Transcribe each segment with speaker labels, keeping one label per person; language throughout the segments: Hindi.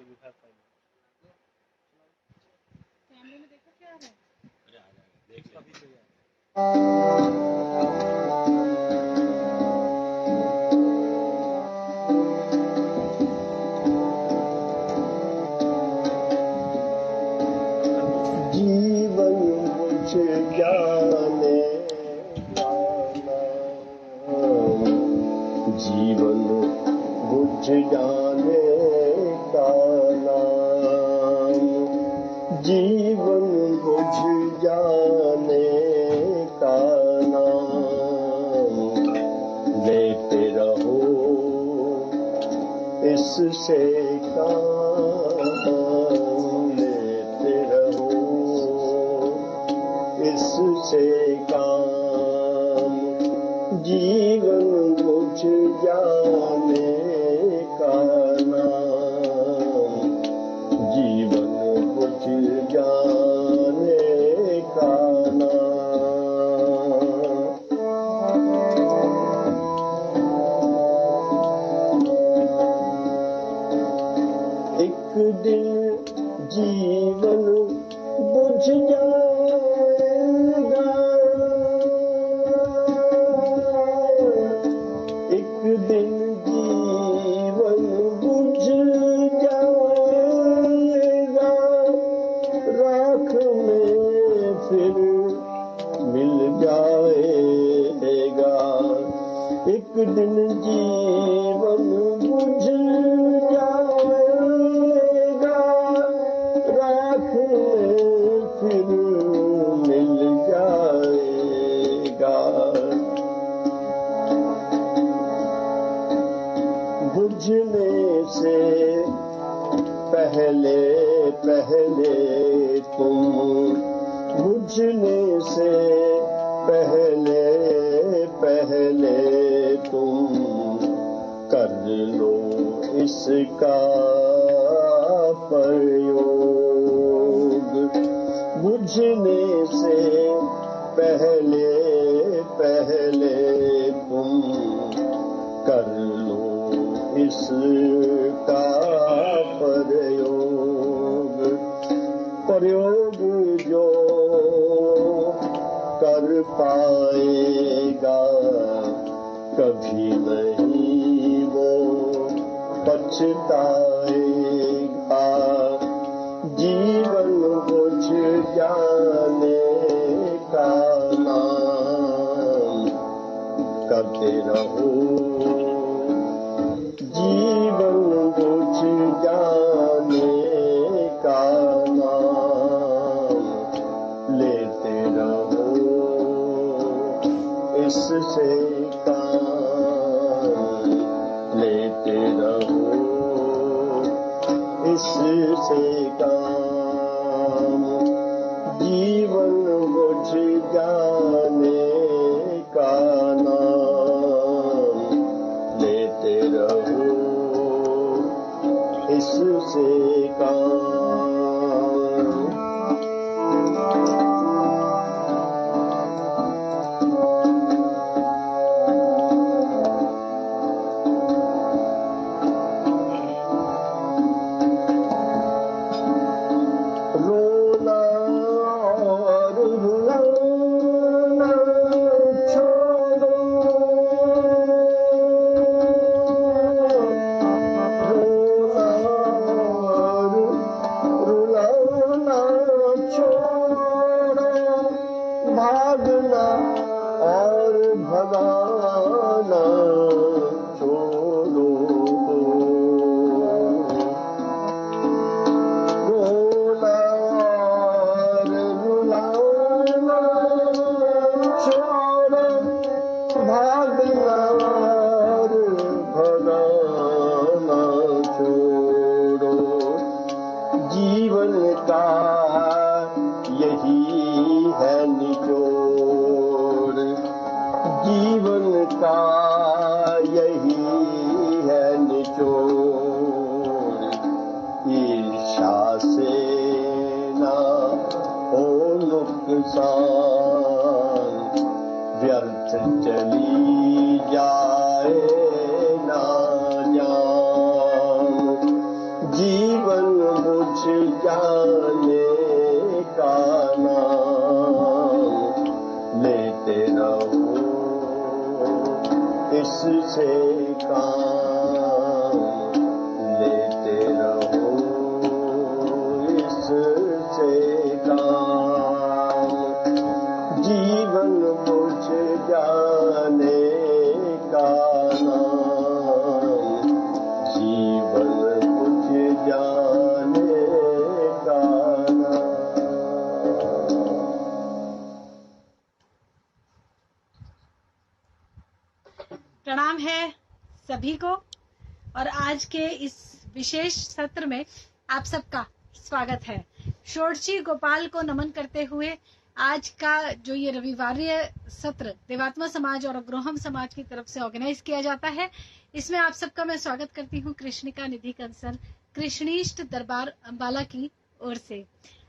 Speaker 1: कैमरे में देखो क्या है।
Speaker 2: अरे आ जाएगा, देख ले।
Speaker 3: जीवन बुझ जाने जाना, जीवन बुझ जाने का नाम, जीवन बुझ जाने का नाम, लेते रहो इससे काम, लेते रहो इससे काम, जीवन बुझ जाने का नाम, जीवन बुझ जाने का नाम। एक दिन जीवन बुझ जाएगा, एक दिन जीवन बुझ जाएगा, राख में फिर मिल जाएगा, एक दिन जीवन बुझ जाएगा, राख में फिर मिल जाएगा, बुझने से पहले पहले तुम, बुझने से पहले पहले तुम कर लो इसका प्रयोग, बुझने से पहले पहले तुम कर लो इसका प्रयोग, प्रयोग जो कर पाएगा कभी नहीं वो पछताएगा, जीवन बुझ जाने का नाम, करते रहो जीवन बुझ जाने का नाम, लेते रहो इससे काम, लेते रहो इससे काम, जीवन बुझ जाने का नाम, लेते रहो इससे काम। रोना और रुलाना छोड़ो, रोना और रुलाना छोड़ो, भागना और भगाना छोड़ो, रोना और रुलाना छोड़ो, भागना और भगाना छोड़ो, जीवन का यही है निचोड़, जीवन का यही है निचोड़, ईर्ष्या से ना हो नुकसान, व्यर्थ चली जाए ना जान, जीवन मुझ जाने का नाम लेते रहो इससे काम लेते रहो इससे काम जीवन मुझ जाने का नाम जीवन मुझ जाने का नाम।
Speaker 1: प्रणाम है सभी को और आज के इस विशेष सत्र में आप सबका स्वागत है। षोडशी गोपाल को नमन करते हुए आज का जो ये रविवारीय सत्र देवात्मा समाज और अग्रोहम समाज की तरफ से ऑर्गेनाइज किया जाता है, इसमें आप सबका मैं स्वागत करती हूँ कृष्णिका निधि कंसल कृष्णीष्ट दरबार अंबाला की ओर से।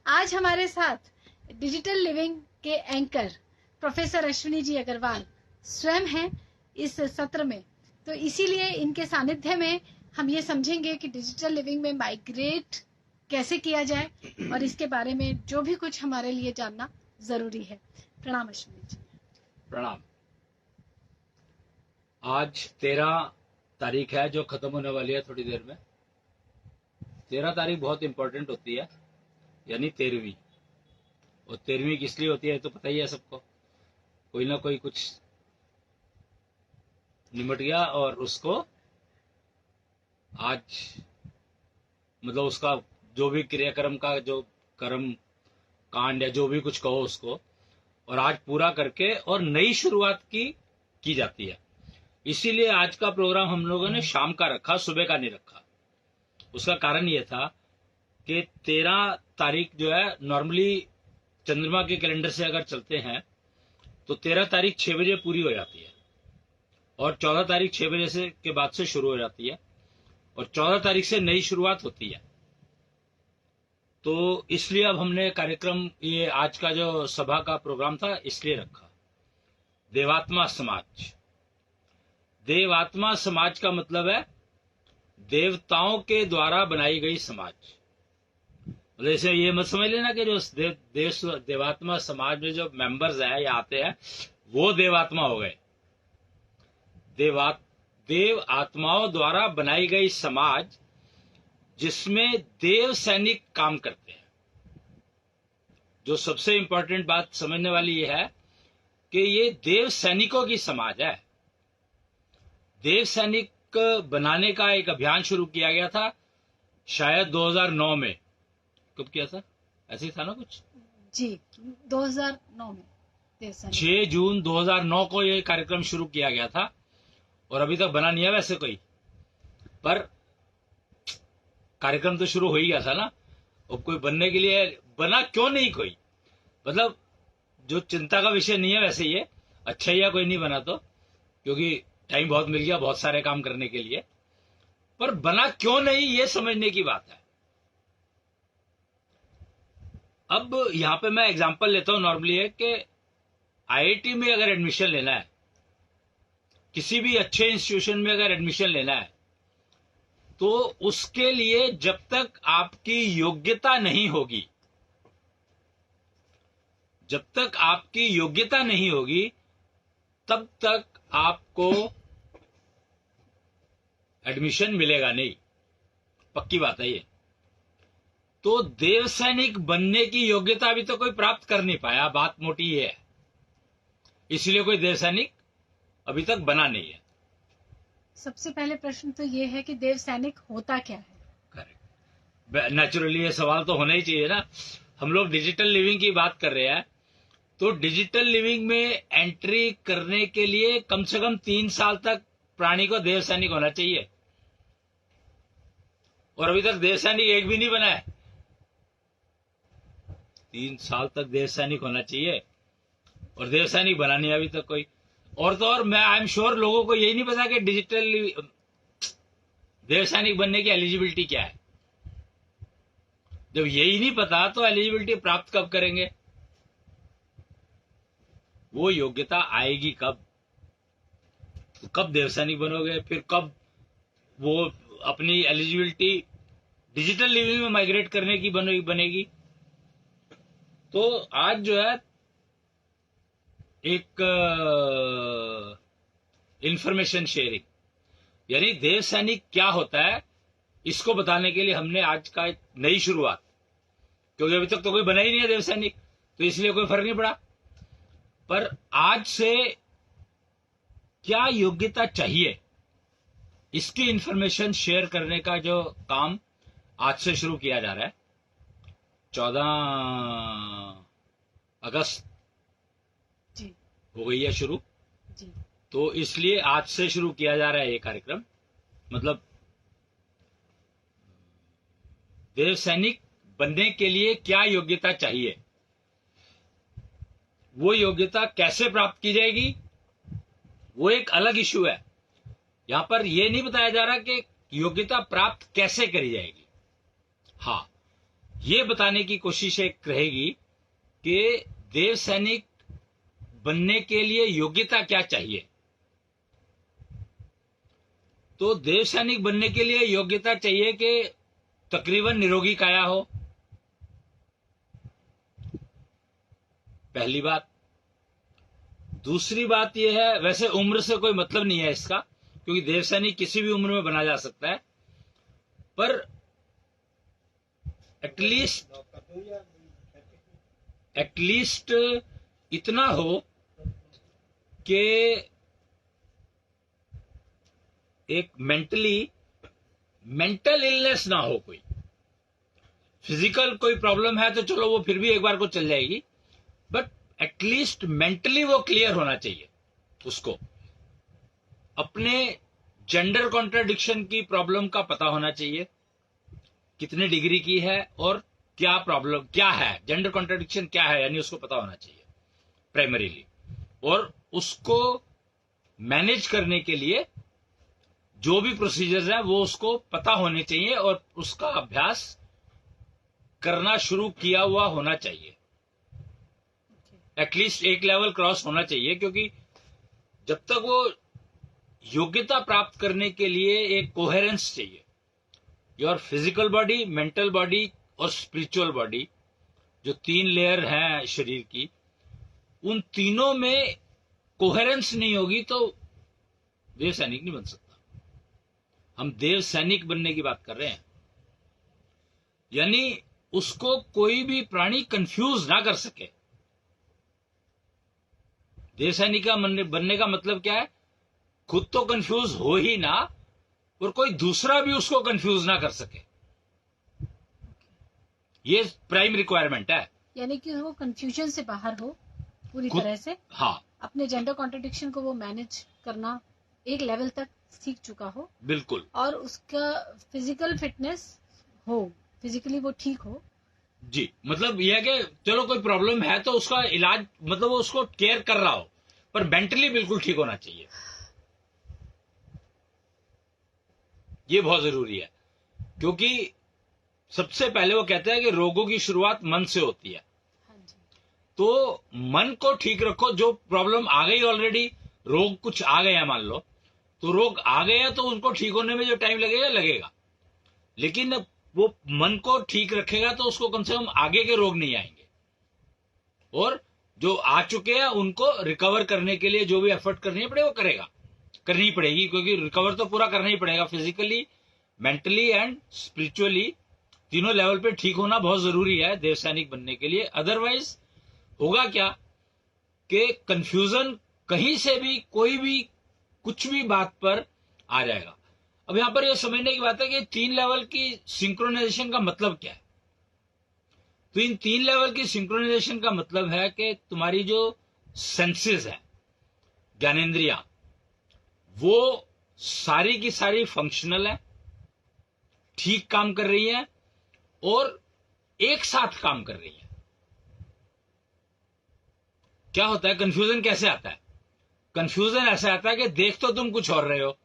Speaker 1: आज हमारे साथ डिजिटल लिविंग के एंकर प्रोफेसर अश्विनी जी अग्रवाल स्वयं हैं इस सत्र में, तो इसीलिए इनके सानिध्य में हम ये समझेंगे कि डिजिटल लिविंग में माइग्रेट कैसे किया जाए और इसके बारे में जो भी कुछ हमारे लिए जानना जरूरी है। प्रणाम अश्विनी जी।
Speaker 2: प्रणाम। आज 13 तारीख है जो खत्म होने वाली है थोड़ी देर में। 13 तारीख बहुत इंपॉर्टेंट होती है, यानी 13वीं। और 13वीं किस लिए होती है तो पता ही है सबको। कोई ना कोई कुछ निमट गया और उसको आज मतलब उसका जो भी क्रियाक्रम का जो कर्म कांड या जो भी कुछ कहो उसको, और आज पूरा करके और नई शुरुआत की जाती है। इसीलिए आज का प्रोग्राम हम लोगों ने शाम का रखा, सुबह का नहीं रखा। उसका कारण ये था कि 13 तारीख जो है नॉर्मली चंद्रमा के कैलेंडर से अगर चलते हैं तो 13 तारीख 6 बजे पूरी हो जाती है और 14 तारीख 6 बजे से के बाद से शुरू हो जाती है और 14 तारीख से नई शुरुआत होती है। तो इसलिए अब हमने कार्यक्रम ये आज का जो सभा का प्रोग्राम था इसलिए रखा देवात्मा समाज। देवात्मा समाज का मतलब है देवताओं के द्वारा बनाई गई समाज। मतलब ऐसे ये मत समझ लेना कि जो देवात्मा समाज में जो मेंबर्स हैं या आते हैं वो देवात्मा हो गए। देव आत्माओं द्वारा बनाई गई समाज जिसमें देव सैनिक काम करते हैं। जो सबसे इंपॉर्टेंट बात समझने वाली ये है कि ये देव सैनिकों की समाज है। देव सैनिक बनाने का एक अभियान शुरू किया गया था शायद 2009 में। कब किया था? ऐसे ही था ना कुछ
Speaker 1: जी, 2009 में देव सैनिक।
Speaker 2: 6 जून 2009 को ये कार्यक्रम शुरू किया गया था और अभी तक बना नहीं है वैसे कोई, पर कार्यक्रम तो शुरू हो ही गया था ना। अब कोई बनने के लिए बना क्यों नहीं कोई, मतलब जो चिंता का विषय नहीं है वैसे ये अच्छा ही है कोई नहीं बना तो, क्योंकि टाइम बहुत मिल गया बहुत सारे काम करने के लिए। पर बना क्यों नहीं ये समझने की बात है। अब यहां पे मैं एग्जांपल लेता हूं। नॉर्मली है कि आईआईटी में अगर एडमिशन लेना है, किसी भी अच्छे इंस्टीट्यूशन में अगर एडमिशन लेना है, तो उसके लिए जब तक आपकी योग्यता नहीं होगी, जब तक आपकी योग्यता नहीं होगी तब तक आपको एडमिशन मिलेगा नहीं। पक्की बात है ये। तो देव सैनिक बनने की योग्यता अभी तो कोई प्राप्त कर नहीं पाया, बात मोटी ये है। इसलिए कोई देव सैनिक अभी तक बना नहीं है।
Speaker 1: सबसे पहले प्रश्न तो ये है कि देव सैनिक होता क्या है?
Speaker 2: करेक्ट, नेचुरली ये सवाल तो होना ही चाहिए ना। हम लोग डिजिटल लिविंग की बात कर रहे हैं, तो डिजिटल लिविंग में एंट्री करने के लिए कम से कम 3 साल तक प्राणी को देव सैनिक होना चाहिए, और अभी तक देव सैनिक एक भी नहीं बना है। 3 साल तक देव सैनिक होना चाहिए और देव सैनिक बना नहीं अभी तक कोई। और तो और मैं आई एम श्योर लोगों को यही नहीं पता कि डिजिटल देव सैनिक बनने की एलिजिबिलिटी क्या है। जब यही नहीं पता तो एलिजिबिलिटी प्राप्त कब करेंगे? वो योग्यता आएगी कब? तो कब देव सैनिक बनोगे, फिर कब वो अपनी एलिजिबिलिटी डिजिटल लिविंग में माइग्रेट करने की बनेगी। तो आज जो है एक इंफॉर्मेशन शेयरिंग, यानी देव सैनिक क्या होता है इसको बताने के लिए हमने आज का एक नई शुरुआत, क्योंकि अभी तक तो कोई बना ही नहीं है देव सैनिक, तो इसलिए कोई फर्क नहीं पड़ा। पर आज से क्या योग्यता चाहिए इसकी इंफॉर्मेशन शेयर करने का जो काम आज से शुरू किया जा रहा है। 14 अगस्त
Speaker 1: जी
Speaker 2: हो गई है शुरू,
Speaker 1: जी
Speaker 2: तो इसलिए आज से शुरू किया जा रहा है ये कार्यक्रम। मतलब देव सैनिक बनने के लिए क्या योग्यता चाहिए, वो योग्यता कैसे प्राप्त की जाएगी, वो एक अलग इश्यू है। यहां पर यह नहीं बताया जा रहा कि योग्यता प्राप्त कैसे करी जाएगी। हाँ, ये बताने की कोशिश एक रहेगी कि देव सैनिक बनने के लिए योग्यता क्या चाहिए। तो देव सैनिक बनने के लिए योग्यता चाहिए कि तकरीबन निरोगी काया हो, पहली बात। दूसरी बात यह है, वैसे उम्र से कोई मतलब नहीं है इसका, क्योंकि देव सैनिक किसी भी उम्र में बना जा सकता है, पर एटलीस्ट इतना हो कि एक मेंटल इलनेस ना हो। कोई फिजिकल कोई प्रॉब्लम है तो चलो वो फिर भी एक बार को चल जाएगी, बट एटलीस्ट मेंटली वो क्लियर होना चाहिए। उसको अपने जेंडर कॉन्ट्राडिक्शन की प्रॉब्लम का पता होना चाहिए, कितने डिग्री की है और क्या प्रॉब्लम क्या है, जेंडर कॉन्ट्राडिक्शन क्या है, यानी उसको पता होना चाहिए प्राइमरीली। और उसको मैनेज करने के लिए जो भी प्रोसीजर्स हैं वो उसको पता होने चाहिए और उसका अभ्यास करना शुरू किया हुआ होना चाहिए। एटलीस्ट एक लेवल क्रॉस होना चाहिए, क्योंकि जब तक वो योग्यता प्राप्त करने के लिए एक कोहेरेंस चाहिए। Your physical body, mental body और स्पिरिचुअल बॉडी, जो 3 लेयर हैं शरीर की, उन तीनों में कोहेरेंस नहीं होगी तो देव सैनिक नहीं बन सकता। हम देव सैनिक बनने की बात कर रहे हैं, यानी उसको कोई भी प्राणी कंफ्यूज ना कर सके। देव सैनिक का बनने का मतलब क्या है, खुद तो कंफ्यूज हो ही ना और कोई दूसरा भी उसको कंफ्यूज ना कर सके। ये प्राइम रिक्वायरमेंट है,
Speaker 1: यानी कि वो कंफ्यूजन से बाहर हो पूरी तरह से।
Speaker 2: हाँ,
Speaker 1: अपने जेंडर कॉन्ट्रडिक्शन को वो मैनेज करना एक लेवल तक सीख चुका हो,
Speaker 2: बिल्कुल,
Speaker 1: और उसका फिजिकल फिटनेस हो, फिजिकली वो ठीक हो।
Speaker 2: जी, मतलब यह है कि चलो कोई प्रॉब्लम है तो उसका इलाज, मतलब वो उसको केयर कर रहा हो, पर मेंटली बिल्कुल ठीक होना चाहिए। ये बहुत जरूरी है, क्योंकि सबसे पहले वो कहते हैं कि रोगों की शुरुआत मन से होती है।
Speaker 1: हाँ जी।
Speaker 2: तो मन को ठीक रखो। जो प्रॉब्लम आ गई ऑलरेडी, रोग कुछ आ गया मान लो, तो रोग आ गया तो उनको ठीक होने में जो टाइम लगेगा, लेकिन वो मन को ठीक रखेगा तो उसको कम से कम आगे के रोग नहीं आएंगे। और जो आ चुके हैं उनको रिकवर करने के लिए जो भी एफर्ट करनी पड़े वो करनी पड़ेगी, क्योंकि रिकवर तो पूरा करना ही पड़ेगा। फिजिकली, मेंटली एंड स्पिरिचुअली तीनों लेवल पे ठीक होना बहुत जरूरी है देव सैनिक बनने के लिए। अदरवाइज होगा क्या कि कंफ्यूजन कहीं से भी, कोई भी कुछ भी बात पर आ जाएगा। अब यहां पर यह समझने की बात है कि 3 लेवल की सिंक्रोनाइजेशन का मतलब क्या है। तो इन 3 लेवल की सिंक्रोनाइजेशन का मतलब है कि तुम्हारी जो सेंसेस है, ज्ञानेंद्रियां, वो सारी की सारी फंक्शनल है, ठीक काम कर रही है और एक साथ काम कर रही है। क्या होता है, कंफ्यूजन कैसे आता है? कंफ्यूजन ऐसा आता है कि देख तो तुम कुछ और रहे हो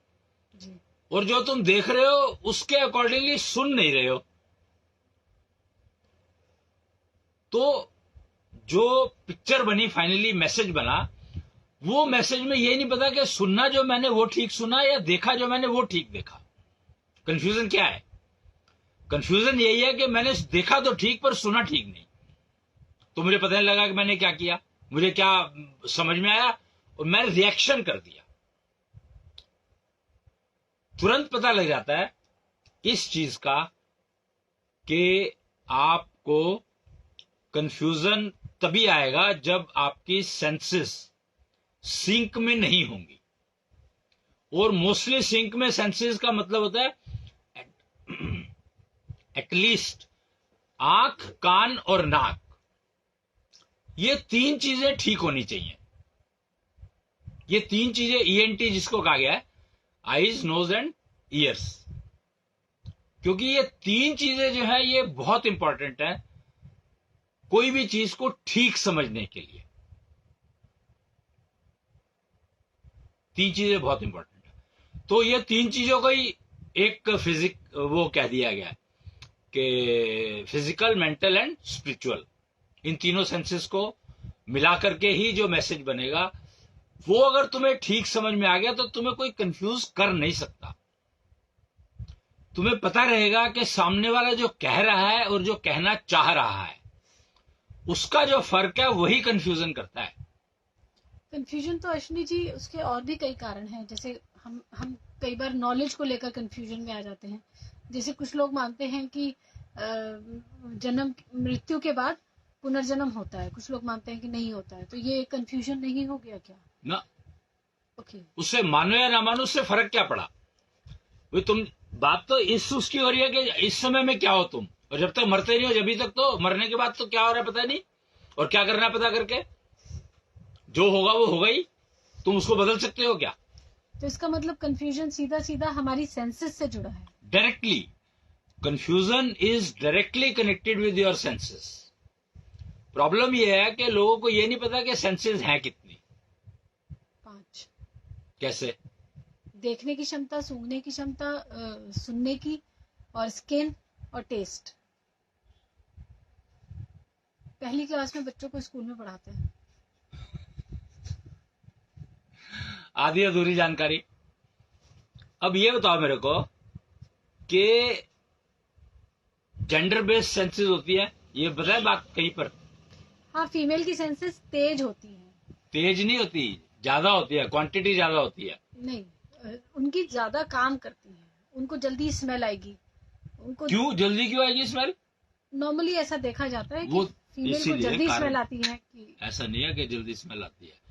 Speaker 1: जी।
Speaker 2: और जो तुम देख रहे हो उसके अकॉर्डिंगली सुन नहीं रहे हो। तो जो पिक्चर बनी, फाइनली मैसेज बना, वो मैसेज में ये नहीं पता कि सुनना जो मैंने वो ठीक सुना या देखा जो मैंने वो ठीक देखा। कंफ्यूजन क्या है? कंफ्यूजन यही है कि मैंने देखा तो ठीक पर सुना ठीक नहीं, तो मुझे पता नहीं लगा कि मैंने क्या किया, मुझे क्या समझ में आया और मैंने रिएक्शन कर दिया। तुरंत पता लग जाता है इस चीज का कि आपको कंफ्यूजन तभी आएगा जब आपकी सेंसेस सिंक में नहीं होंगी। और मोस्टली सिंक में सेंसेस का मतलब होता है एटलीस्ट आंख, कान और नाक, ये तीन चीजें ठीक होनी चाहिए। ये तीन चीजें ईएनटी जिसको कहा गया है, आईज, नोज एंड ईयर्स, क्योंकि ये तीन चीजें जो है ये बहुत इंपॉर्टेंट है कोई भी चीज को ठीक समझने के लिए। तीन चीजें बहुत इंपॉर्टेंट है। तो ये तीन चीजों को ही एक वो कह दिया गया है कि फिजिकल, मेंटल एंड स्पिरिचुअल, इन तीनों सेंसेस को मिला करके ही जो मैसेज बनेगा वो अगर तुम्हें ठीक समझ में आ गया तो तुम्हें कोई कंफ्यूज कर नहीं सकता। तुम्हें पता रहेगा कि सामने वाला जो कह रहा है और जो कहना चाह रहा है उसका जो फर्क है वही कंफ्यूजन करता है।
Speaker 1: कंफ्यूजन तो अश्विनी जी उसके और भी कई कारण हैं, जैसे हम कई बार नॉलेज को लेकर कंफ्यूजन में आ जाते हैं। जैसे कुछ लोग मानते हैं कि जन्म, मृत्यु के बाद पुनर्जन्म होता है, कुछ लोग मानते हैं कि नहीं होता है, तो ये कंफ्यूजन नहीं हो गया क्या?
Speaker 2: ना,
Speaker 1: ओके।
Speaker 2: उससे मानो या ना मानो उससे फर्क क्या पड़ा? भाई तुम बात तो इस उसकी हो रही है कि इस समय में क्या हो तुम, और जब तक मरते नहीं हो जब तक, तो मरने के बाद तो क्या हो रहा है पता नहीं, और क्या करना है पता करके, जो होगा वो होगा ही, तुम उसको बदल सकते हो क्या?
Speaker 1: तो इसका मतलब कंफ्यूजन सीधा सीधा हमारी सेंसेस से जुड़ा है।
Speaker 2: Directly confusion is directly connected with your senses. Problem ये है कि लोगों को ये नहीं पता कि सेंसेस हैं कितनी।
Speaker 1: 5।
Speaker 2: कैसे?
Speaker 1: देखने की क्षमता, सूंघने की क्षमता, सुनने की, और स्किन और टेस्ट। पहली क्लास में बच्चों को स्कूल में पढ़ाते हैं।
Speaker 2: आधी अधूरी जानकारी। अब ये बताओ मेरे को कि जेंडर बेस्ड सेंसेस होती है, ये बताए बात कहीं पर?
Speaker 1: हाँ, फीमेल की सेंसेस तेज होती है।
Speaker 2: तेज नहीं होती, ज्यादा होती है, क्वांटिटी ज्यादा होती है।
Speaker 1: नहीं, उनकी ज्यादा काम करती है, उनको जल्दी स्मेल आएगी। उनको
Speaker 2: क्यों जल्दी क्यों आएगी स्मेल?
Speaker 1: नॉर्मली ऐसा देखा जाता है
Speaker 2: वो
Speaker 1: कि फीमेल को
Speaker 2: इसीलिए
Speaker 1: जल्दी
Speaker 2: कारण-
Speaker 1: स्मेल आती है कि
Speaker 2: ऐसा नहीं है कि जल्दी स्मेल आती है।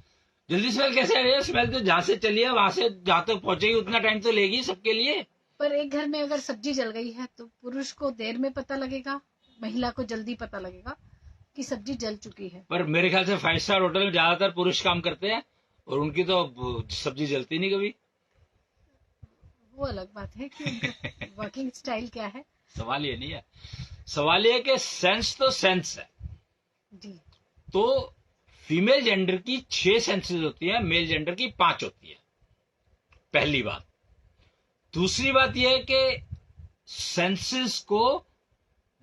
Speaker 2: जल्दी स्मेल कैसे आ रही है? स्मेल तो जहां से चली है वहां से जहां तक पहुंचेगी उतना टाइम तो लेगी सबके लिए।
Speaker 1: पर एक घर में अगर सब्जी जल गई है तो पुरुष को देर में पता लगेगा, महिला को जल्दी पता लगेगा कि सब्जी जल चुकी है।
Speaker 2: पर मेरे ख्याल से 5 स्टार होटल में ज्यादातर पुरुष काम करते हैं और उनकी तो सब्जी जलती नहीं कभी।
Speaker 1: वो अलग बात है कि उनका वर्किंग स्टाइल क्या है।
Speaker 2: सवाल ये नहीं है, सवाल ये है कि सेंस तो सेंस है।
Speaker 1: जी।
Speaker 2: तो फीमेल जेंडर की 6 सेंसेस होती है, मेल जेंडर की 5 होती है, पहली बात। दूसरी बात यह है कि सेंसेस को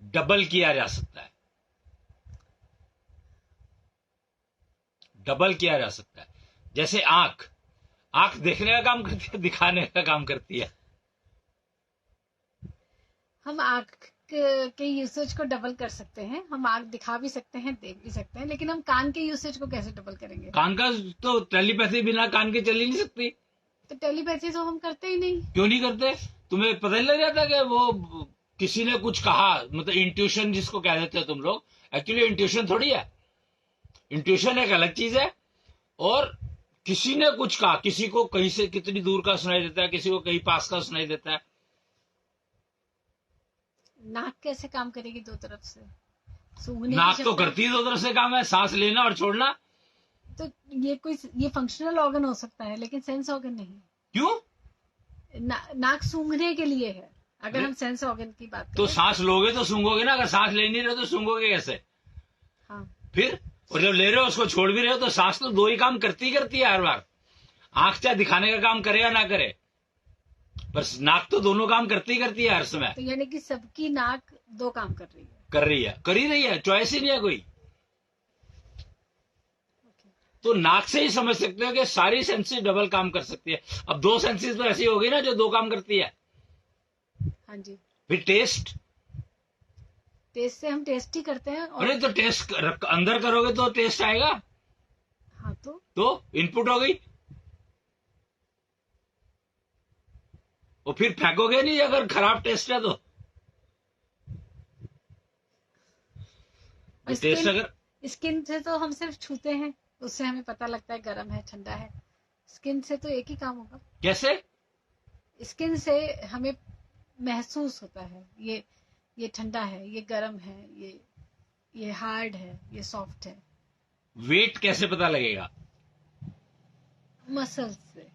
Speaker 2: डबल किया जा सकता है, डबल किया जा सकता है। जैसे आंख देखने का काम करती है, दिखाने का काम करती है।
Speaker 1: हम आंख के यूसेज को डबल कर सकते हैं, हम आंख दिखा भी सकते हैं, देख भी सकते हैं, लेकिन हम कान के यूसेज को कैसे डबल करेंगे?
Speaker 2: कान का तो टेलीपैथी बिना कान के चल ही नहीं सकती।
Speaker 1: तो टेलीपैथी तो हम करते ही नहीं।
Speaker 2: क्यों नहीं करते? तुम्हें पता ही लग जाता कि वो किसी ने कुछ कहा, मतलब इंट्यूशन जिसको कह देते हो तुम लोग, एक्चुअली इंट्यूशन थोड़ी है। इंट्यूशन एक अलग चीज है, और किसी ने कुछ कहा, किसी को कहीं से कितनी दूर का सुनाई देता है, किसी को कहीं पास का सुनाई देता है।
Speaker 1: नाक कैसे काम करेगी दो तरफ से? सूंघने
Speaker 2: नाक
Speaker 1: की
Speaker 2: तो
Speaker 1: क्षमता-
Speaker 2: करती है दो तरफ से काम है, सांस लेना और छोड़ना।
Speaker 1: तो ये फंक्शनल ऑर्गन हो सकता है लेकिन सेंस ऑर्गन नहीं।
Speaker 2: क्यों?
Speaker 1: नाक सूंघने के लिए है, अगर हम सेंस ऑर्गन की बात
Speaker 2: तो
Speaker 1: करें।
Speaker 2: सांस लोगे तो सूंघोगे ना, अगर सांस ले नहीं रहे तो सूंघोगे कैसे?
Speaker 1: हाँ,
Speaker 2: फिर और जब ले रहे हो उसको छोड़ भी रहे हो तो सांस तो दो ही काम करती है हर बार। आंख चाहे दिखाने का काम करे या ना करे, पर नाक तो दोनों काम करती है हर समय।
Speaker 1: तो यानी कि सबकी नाक 2 काम कर रही है।
Speaker 2: कर ही रही है, चॉइस ही नहीं है कोई। तो नाक से ही समझ सकते हो कि सारी सेंसेस डबल काम कर सकती है। अब 2 सेंसेस तो ऐसी होगी ना जो 2 काम करती है।
Speaker 1: हाँ जी।
Speaker 2: फिर टेस्ट,
Speaker 1: टेस्ट से हम टेस्ट ही करते हैं। और
Speaker 2: अरे तो टेस्ट अंदर करोगे तो टेस्ट आएगा।
Speaker 1: हाँ
Speaker 2: तो इनपुट हो गई, और फिर फेंकोगे नहीं अगर खराब टेस्ट है तो टेस्ट अगर
Speaker 1: स्किन से तो हम सिर्फ छूते हैं, उससे हमें पता लगता है गर्म है ठंडा है। स्किन से तो एक ही काम होगा।
Speaker 2: कैसे?
Speaker 1: स्किन से हमें महसूस होता है ये ठंडा है, ये गर्म है, ये हार्ड है, ये सॉफ्ट है।
Speaker 2: वेट कैसे पता लगेगा?
Speaker 1: मसल्स से।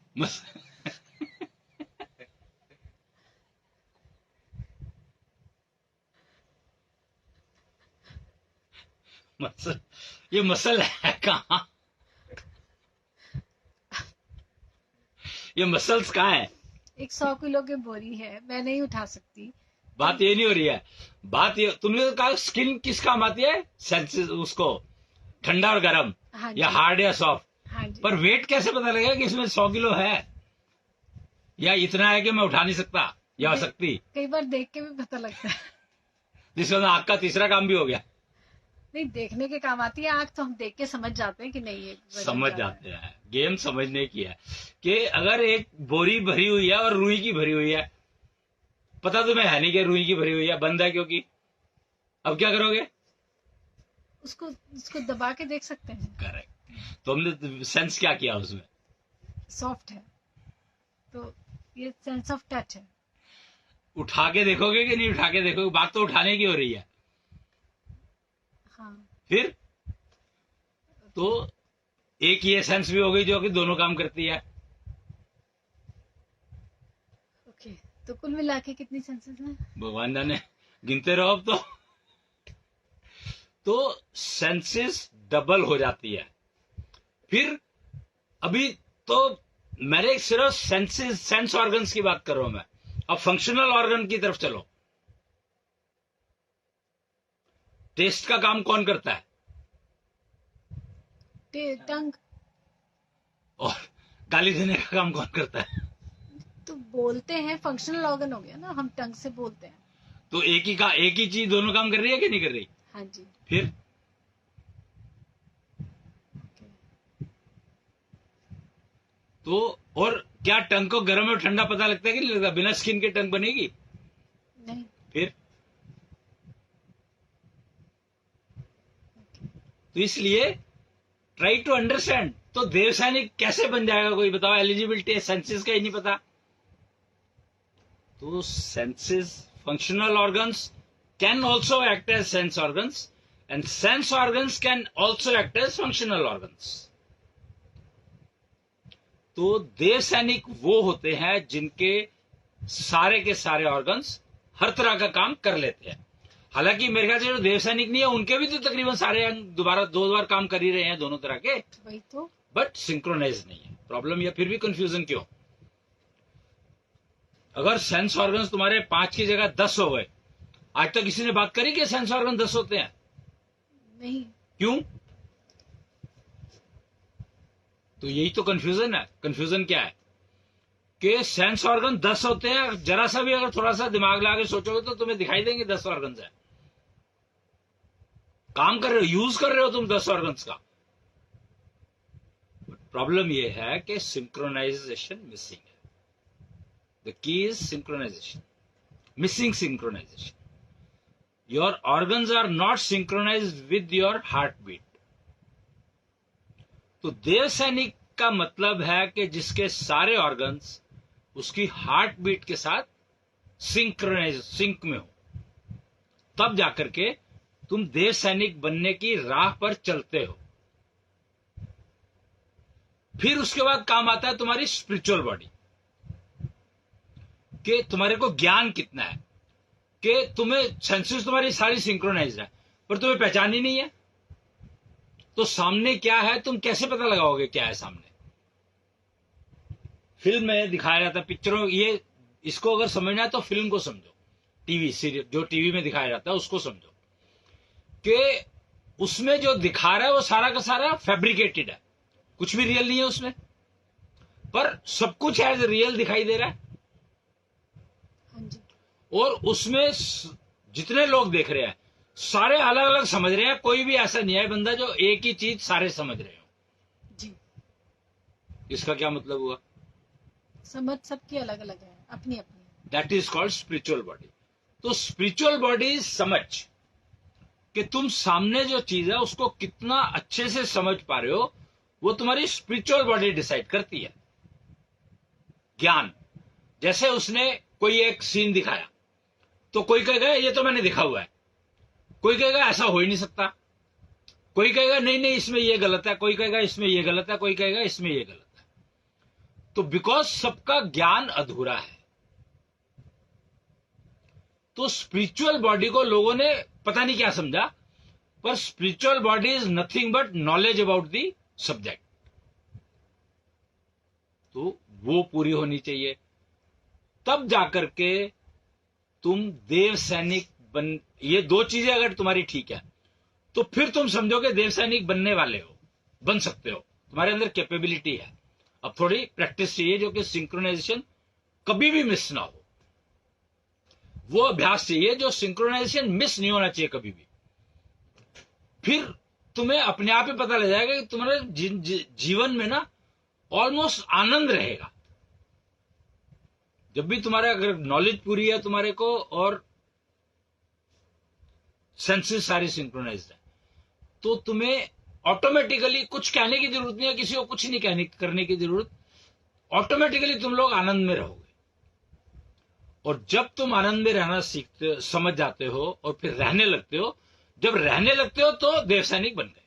Speaker 2: मसल, ये मसल है कहाँ? ये मसल्स कहाँ है?
Speaker 1: एक 100 किलो की बोरी है, मैं नहीं उठा सकती।
Speaker 2: बात ये नहीं हो रही है, बात ये तुमने तो कहा स्किन किस काम आती है? सेंसेस, उसको ठंडा और गर्म,
Speaker 1: हाँ
Speaker 2: या
Speaker 1: जी,
Speaker 2: हार्ड या सॉफ्ट।
Speaker 1: हाँ जी।
Speaker 2: पर वेट कैसे पता लगेगा कि इसमें 100 किलो है, या इतना है कि मैं उठा नहीं सकता या हो सकती?
Speaker 1: कई बार देख के भी पता लगता है।
Speaker 2: जिसमें आँख का तीसरा काम भी हो गया।
Speaker 1: नहीं, देखने के काम आती है आँख, तो हम देख के समझ जाते हैं कि नहीं ये वजन
Speaker 2: समझ
Speaker 1: ज्यादा
Speaker 2: जाते हैं, गेम समझने की है कि अगर एक बोरी भरी हुई है और रुई की भरी हुई है, पता तुम्हें है नहीं कि रुई की भरी हुई है, बंद है क्योंकि, अब क्या करोगे?
Speaker 1: उसको दबा के देख सकते हैं।
Speaker 2: करेक्ट। तो हमने सेंस क्या किया उसमें?
Speaker 1: सॉफ्ट है, तो ये सेंस ऑफ टच है।
Speaker 2: उठा के देखोगे कि नहीं उठा के देखोगे? बात तो उठाने की हो रही है।
Speaker 1: हाँ,
Speaker 2: फिर तो एक ये सेंस भी हो गई जो कि दोनों काम करती है।
Speaker 1: ओके, तो कुल मिला के कितनी सेंसेस हैं?
Speaker 2: भगवान जाने, गिनते रहो अब तो सेंसेस डबल हो जाती है। फिर अभी तो मैंने सिर्फ सेंसेस, सेंस ऑर्गन्स की बात कर रहा हूं मैं। अब फंक्शनल ऑर्गन की तरफ चलो। टेस्ट का काम कौन करता है?
Speaker 1: टंग।
Speaker 2: और गाली देने का काम कौन करता है?
Speaker 1: तो बोलते हैं, फंक्शनल ऑर्गन हो गया ना, हम टंग से बोलते हैं।
Speaker 2: तो एक ही चीज दोनों काम कर रही है कि नहीं कर रही?
Speaker 1: हाँ जी।
Speaker 2: फिर
Speaker 1: ओके।
Speaker 2: तो और क्या टंग को गर्म और ठंडा पता लगता है कि नहीं लगता? बिना स्किन के टंग बनेगी?
Speaker 1: नहीं।
Speaker 2: फिर तो इसलिए ट्राई टू अंडरस्टैंड। तो देव सैनिक कैसे बन जाएगा कोई बताओ? एलिजिबिलिटी सेंसेस का ही नहीं पता। तो senses, functional organs can also act as sense organs, and sense organs can also act as functional organs. तो देव सैनिक वो होते हैं जिनके सारे के सारे ऑर्गन्स हर तरह का काम कर लेते हैं। हालांकि मेरे ख्याल से जो देव सैनिक नहीं है उनके भी तो तकरीबन सारे अंग दो बार काम कर ही रहे हैं दोनों तरह के,
Speaker 1: वही तो।
Speaker 2: बट सिंक्रोनाइज नहीं है। प्रॉब्लम या फिर भी कंफ्यूजन क्यों? अगर सेंस ऑर्गन्स तुम्हारे 5 की जगह 10 हो गए, आज तक किसी ने बात करी कि सेंस ऑर्गन 10 होते हैं?
Speaker 1: नहीं।
Speaker 2: क्यों? तो यही तो कंफ्यूजन है। कंफ्यूजन क्या है कि सेंस ऑर्गन 10 होते हैं, जरा सा भी अगर थोड़ा सा दिमाग लगा के सोचोगे तो तुम्हें दिखाई देंगे 10 ऑर्गन्स है। काम कर रहे हो, यूज कर रहे हो तुम 10 ऑर्गन्स का। प्रॉब्लम यह है कि सिंक्रोनाइजेशन मिसिंग है। The key is synchronization, missing synchronization. Your organs are not synchronized with your heart beat. तो देव सैनिक का मतलब है कि जिसके सारे ऑर्गन्स उसकी हार्ट बीट के साथ सिंक में हो, तब जाकर के तुम देव सैनिक बनने की राह पर चलते हो। फिर उसके बाद काम आता है तुम्हारी स्पिरिचुअल बॉडी, कि तुम्हारे को ज्ञान कितना है, कि तुम्हें सेंसेस तुम्हारी सारी सिंक्रोनाइज है पर तुम्हें पहचान ही नहीं है। तो सामने क्या है तुम कैसे पता लगाओगे क्या है सामने? फिल्म में दिखाया जाता है, पिक्चरों, ये इसको अगर समझना है तो फिल्म को समझो, टीवी सीरियल जो टीवी में दिखाया जाता है उसको समझो, कि उसमें जो दिखा रहा है वो सारा का सारा फैब्रिकेटेड है, कुछ भी रियल नहीं है उसमें, पर सब कुछ एज रियल दिखाई दे रहा है।
Speaker 1: हाँ जी।
Speaker 2: और उसमें जितने लोग देख रहे हैं सारे अलग अलग समझ रहे हैं, कोई भी ऐसा नहीं है बंदा जो एक ही चीज सारे समझ रहे हो।
Speaker 1: जी,
Speaker 2: इसका क्या मतलब हुआ?
Speaker 1: समझ सबकी अलग अलग है, अपनी अपनी।
Speaker 2: That is called spiritual body. तो स्पिरिचुअल बॉडी समझ कि तुम सामने जो चीज है उसको कितना अच्छे से समझ पा रहे हो, वो तुम्हारी स्पिरिचुअल बॉडी डिसाइड करती है। ज्ञान, जैसे उसने कोई एक सीन दिखाया तो कोई कहेगा ये तो मैंने देखा हुआ है, कोई कहेगा ऐसा हो ही नहीं सकता, कोई कहेगा नहीं नहीं इसमें ये गलत है, कोई कहेगा इसमें ये गलत है, कोई कहेगा इसमें ये गलत है। तो बिकॉज सबका ज्ञान अधूरा है, तो स्पिरिचुअल बॉडी को लोगों ने पता नहीं क्या समझा, पर spiritual body is nothing but knowledge about the subject. तो वो पूरी होनी चाहिए, तब जाकर के तुम देव सैनिक बन। ये दो चीजें अगर तुम्हारी ठीक है तो फिर तुम समझोगे देव सैनिक बनने वाले हो, बन सकते हो, तुम्हारे अंदर कैपेबिलिटी है। अब थोड़ी प्रैक्टिस चाहिए जो कि सिंक्रोनाइजेशन कभी भी मिस ना हो, वो अभ्यास चाहिए जो सिंक्रोनाइजेशन मिस नहीं होना चाहिए कभी भी। फिर तुम्हें अपने आप ही पता लग जाएगा कि तुम्हारे जीवन में ना ऑलमोस्ट आनंद रहेगा। जब भी तुम्हारा अगर नॉलेज पूरी है तुम्हारे को और सेंसेस सारी सिंक्रोनाइज्ड है, तो तुम्हें ऑटोमेटिकली कुछ कहने की जरूरत नहीं है, किसी को कुछ नहीं करने की जरूरत, ऑटोमेटिकली तुम लोग आनंद में रहोगे। और जब तुम आनंद में रहना सीखते, समझ जाते हो और फिर रहने लगते हो, जब रहने लगते हो तो देव सैनिक बन गए।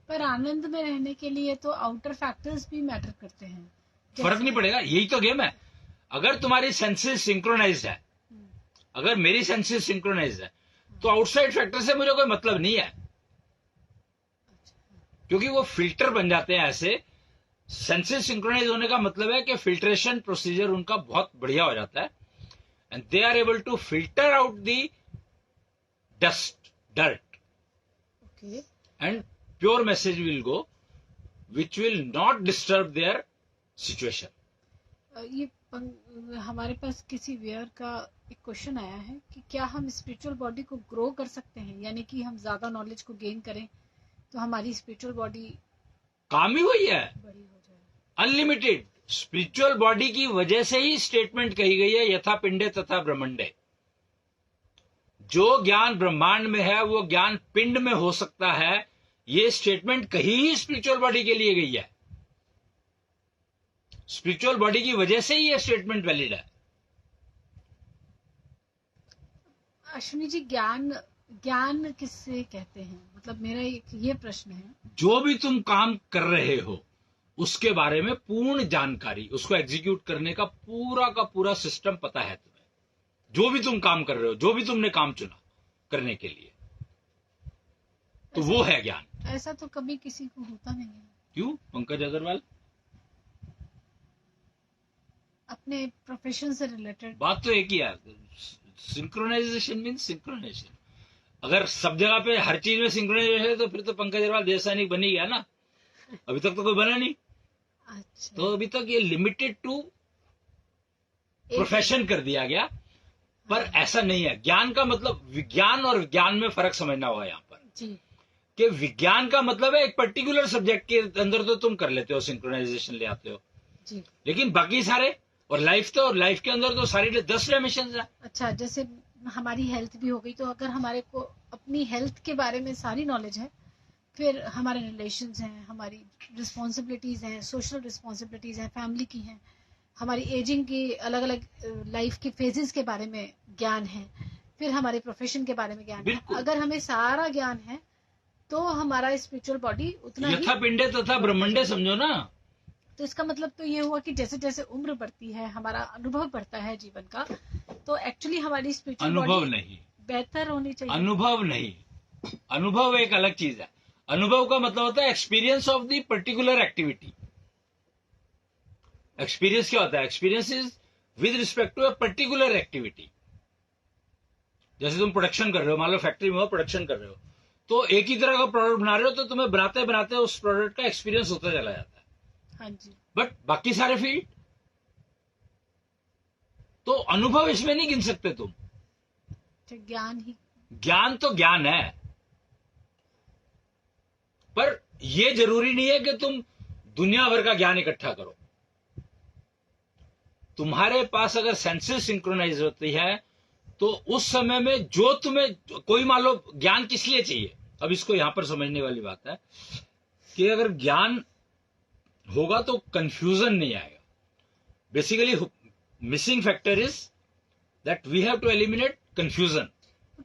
Speaker 1: पर आनंद में रहने के लिए तो आउटर फैक्टर्स भी मैटर करते हैं।
Speaker 2: फर्क नहीं पड़ेगा, यही तो गेम है। अगर तुम्हारी सेंसेस सिंक्रोनाइज्ड है, अगर मेरी सेंसेस सिंक्रोनाइज्ड है, तो आउटसाइड फैक्टर से मुझे कोई मतलब नहीं है, क्योंकि वो फिल्टर बन जाते हैं। ऐसे सेंसेस सिंक्रोनाइज होने का मतलब है कि फिल्ट्रेशन प्रोसीजर उनका बहुत बढ़िया हो जाता है, and they are able to filter out the dust, dirt,
Speaker 1: okay,
Speaker 2: and pure message will go which will not disturb their situation.
Speaker 1: ये हमारे पास किसी व्यूअर का एक क्वेश्चन आया है कि क्या हम स्पिरिचुअल बॉडी को ग्रो कर सकते हैं, यानी कि हम ज्यादा नॉलेज को गेन करें तो हमारी स्पिरिचुअल बॉडी
Speaker 2: काम ही वही है,
Speaker 1: बड़ी हो जाए।
Speaker 2: अनलिमिटेड। स्पिरिचुअल बॉडी की वजह से ही स्टेटमेंट कही गई है यथा पिंडे तथा ब्रह्मंडे। जो ज्ञान ब्रह्मांड में है वो ज्ञान पिंड में हो सकता है, ये स्टेटमेंट कही ही स्पिरिचुअल बॉडी के लिए गई है। स्पिरिचुअल बॉडी की वजह से ही ये स्टेटमेंट वैलिड है।
Speaker 1: अश्विनी जी, ज्ञान किससे कहते हैं? मतलब मेरा ये प्रश्न है।
Speaker 2: जो भी तुम काम कर रहे हो उसके बारे में पूर्ण जानकारी, उसको एग्जीक्यूट करने का पूरा सिस्टम पता है तुम्हें। जो भी तुम काम कर रहे हो, जो भी तुमने काम चुना करने के लिए, तो वो है ज्ञान।
Speaker 1: ऐसा तो कभी किसी को होता नहीं है।
Speaker 2: क्यों पंकज अग्रवाल?
Speaker 1: अपने प्रोफेशन से रिलेटेड
Speaker 2: बात तो एक ही है, सिंक्रोनाइजेशन मीन सिंक्रोनाइजेशन। अगर सब जगह पे हर चीज में सिंक्रोनाइजेशन है तो फिर तो पंकज अग्रवाल देव सैनिक बन ही गया ना। अभी तक तो कोई बना नहीं।
Speaker 1: अच्छा,
Speaker 2: तो अभी तक ये लिमिटेड टू प्रोफेशन कर दिया गया, पर ऐसा नहीं है। ज्ञान का मतलब, विज्ञान और विज्ञान में फर्क समझना होगा यहाँ पर
Speaker 1: जी।
Speaker 2: कि विज्ञान का मतलब है एक पर्टिकुलर सब्जेक्ट के अंदर तो तुम कर लेते हो, सिंक्रोनाइजेशन ले आते हो
Speaker 1: जी,
Speaker 2: लेकिन बाकी सारे, और लाइफ के अंदर तो सारी 10 डायमेंशन है।
Speaker 1: अच्छा, जैसे हमारी हेल्थ भी हो गई, तो अगर हमारे को अपनी हेल्थ के बारे में सारी नॉलेज है, फिर हमारे रिलेशंस हैं, हमारी रिस्पॉन्सिबिलिटीज हैं, सोशल रिस्पॉन्सिबिलिटीज हैं, फैमिली की हैं, हमारी एजिंग की अलग अलग लाइफ के फेजेस के बारे में ज्ञान है, फिर हमारे प्रोफेशन के बारे में ज्ञान है। अगर हमें सारा ज्ञान है तो हमारा स्पिरिचुअल बॉडी उतना ही,
Speaker 2: यथा पिंडे तथा ब्रह्मंडे समझो ना।
Speaker 1: तो इसका मतलब तो ये हुआ कि जैसे जैसे उम्र बढ़ती है, हमारा अनुभव बढ़ता है जीवन का, तो एक्चुअली हमारी स्पिरिचुअल
Speaker 2: अनुभव
Speaker 1: बॉडी
Speaker 2: नहीं,
Speaker 1: बेहतर होनी चाहिए।
Speaker 2: अनुभव नहीं, अनुभव एक अलग चीज है। अनुभव का मतलब होता है experience of the particular activity. Experience क्या होता है? Experience is with respect to a particular activity. जैसे तुम प्रोडक्शन कर रहे हो, मान लो फैक्ट्री में हो, प्रोडक्शन कर रहे हो, तो एक ही तरह का प्रोडक्ट बना रहे हो, तो तुम्हें बनाते बनाते उस प्रोडक्ट का एक्सपीरियंस होता चला जाता है।
Speaker 1: हाँ जी।
Speaker 2: बट बाकी सारे फील्ड, तो अनुभव इसमें नहीं गिन सकते तुम।
Speaker 1: ज्ञान ही।
Speaker 2: ज्ञान तो ज्ञान है, पर यह जरूरी नहीं है कि तुम दुनिया भर का ज्ञान इकट्ठा करो। तुम्हारे पास अगर सेंसेस सिंक्रोनाइज होती है तो उस समय में जो तुम्हें कोई, मान लो ज्ञान किस लिए चाहिए, अब इसको यहां पर समझने वाली बात है कि अगर ज्ञान होगा तो कंफ्यूजन नहीं आएगा। Basically missing factor is that we have to eliminate confusion.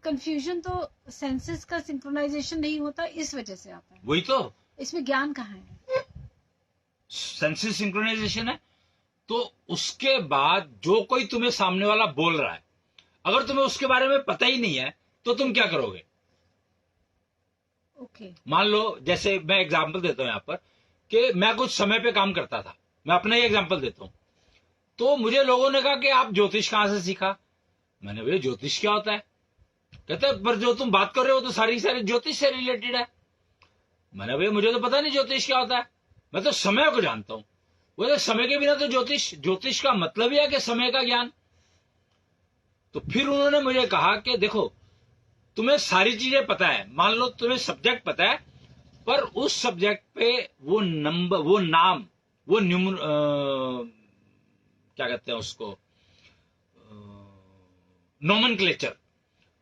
Speaker 1: Confusion तो सेंसेस का सिंक्रोनाइजेशन नहीं होता, इस वजह से आता है।
Speaker 2: वही तो,
Speaker 1: इसमें ज्ञान कहाँ है?
Speaker 2: सेंसेस सिंक्रोनाइजेशन है। तो उसके बाद जो कोई तुम्हें सामने वाला बोल रहा है, अगर तुम्हें उसके बारे में पता ही नहीं है तो तुम क्या करोगे?
Speaker 1: ओके।
Speaker 2: मान लो, जैसे मैं एग्जांपल देता हूं यहां पर कि मैं कुछ समय पे काम करता था, मैं अपना ही एग्जांपल देता हूं। तो मुझे लोगों ने कहा कि आप ज्योतिष कहां से सीखा? मैंने भैया ज्योतिष क्या होता है? कहते पर जो तुम बात कर रहे हो तो सारी ज्योतिष से रिलेटेड है। मैंने भैया मुझे तो पता नहीं ज्योतिष क्या होता है, मैं तो समय को जानता हूं। बोले समय के बिना तो ज्योतिष का मतलब ही है कि समय का ज्ञान। तो फिर उन्होंने मुझे कहा कि देखो, तुम्हें सारी चीजें पता है, मान लो तुम्हें सब्जेक्ट पता है, पर उस सब्जेक्ट पे वो नंबर, वो नाम, वो क्या कहते हैं उसको, नोमेनक्लेचर,